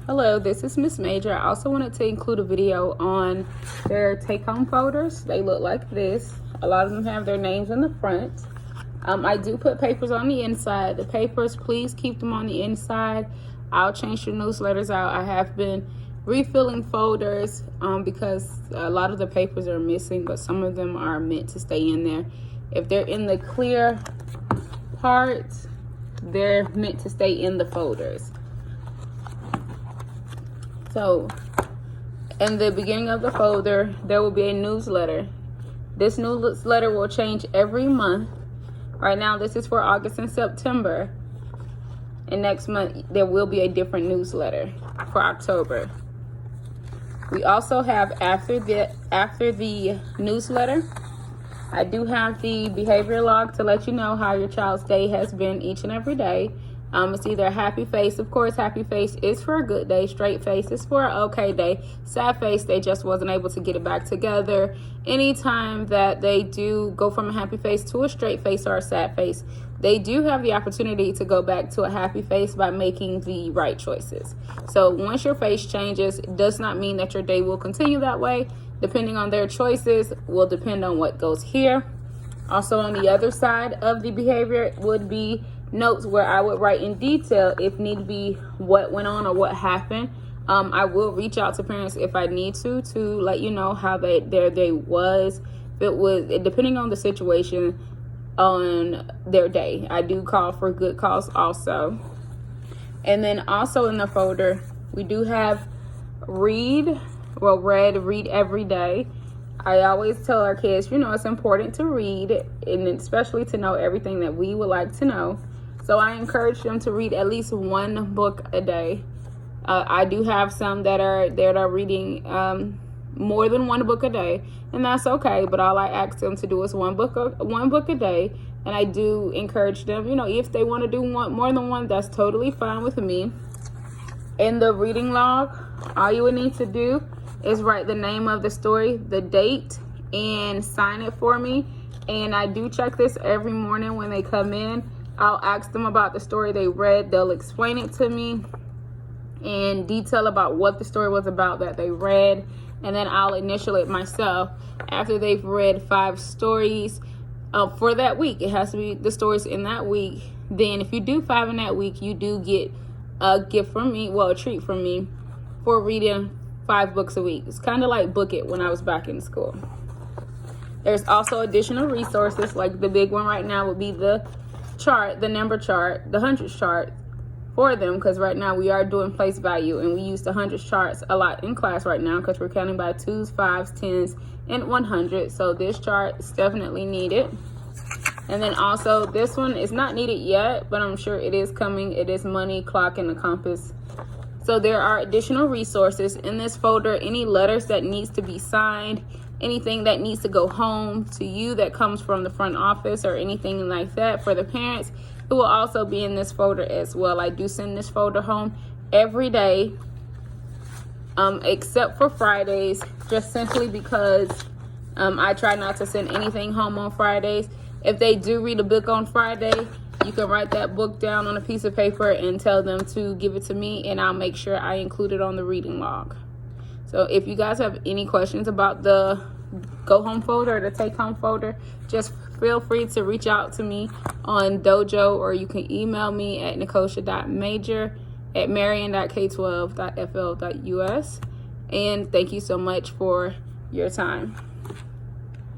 Hello, this is Miss Major. I also wanted to include a video on their take-home folders. They look like this. A lot of them have their names in the front. I do put papers on the inside. The papers, please keep them on the inside. I'll change your newsletters out. I have been refilling folders because a lot of the papers are missing, but some of them are meant to stay in there. If they're in the clear parts, they're meant to stay in the folders. So in the beginning of the folder, there will be a newsletter. This newsletter will change every month. Right now, this is for August and September. And next month, there will be a different newsletter for October. We also have after the newsletter, I do have the behavior log to let you know how your child's day has been each and every day. It's either a happy face. Of course, happy face is for a good day. Straight face is for an okay day. Sad face, they just wasn't able to get it back together. Anytime that they do go from a happy face to a straight face or a sad face, they do have the opportunity to go back to a happy face by making the right choices. So once your face changes, it does not mean that your day will continue that way. Depending on their choices will depend on what goes here. Also on the other side of the behavior would be notes where I would write in detail, if need be, what went on or what happened. I will reach out to parents if I need to let you know how their day was. If it was, depending on the situation on their day. I do call for good calls also. And then also in the folder, we do have read every day. I always tell our kids, it's important to read, and especially to know everything that we would like to know. So I encourage them to read at least one book a day. I do have some that are reading more than one book a day, and that's okay. But all I ask them to do is one book a day, and I do encourage them. If they want to do more than one, that's totally fine with me. In the reading log, all you would need to do is write the name of the story, the date, and sign it for me. And I do check this every morning when they come in. I'll ask them about the story they read. They'll explain it to me in detail about what the story was about that they read. And then I'll initial it myself after they've read 5 stories for that week. It has to be the stories in that week. Then if you do 5 in that week, you do get a gift from me, a treat from me for reading 5 books a week. It's kind of like Book It when I was back in school. There's also additional resources, like the big one right now would be the chart, the number chart, the hundreds chart for them, because right now we are doing place value and we use the hundreds charts a lot in class right now because we're counting by 2s, 5s, 10s, and 100. So this chart is definitely needed. And then also this one is not needed yet, but I'm sure it is coming. It is money, clock, and a compass. So there are additional resources in this folder. Any letters that needs to be signed, anything that needs to go home to you that comes from the front office or anything like that for the parents, it will also be in this folder as well. I do send this folder home every day, except for Fridays, just simply because I try not to send anything home on Fridays. If they do read a book on Friday, you can write that book down on a piece of paper and tell them to give it to me, and I'll make sure I include it on the reading log. So if you guys have any questions about the go home folder or the take home folder, just feel free to reach out to me on Dojo, or you can email me at nicosia.major@marion.k12.fl.us. And thank you so much for your time.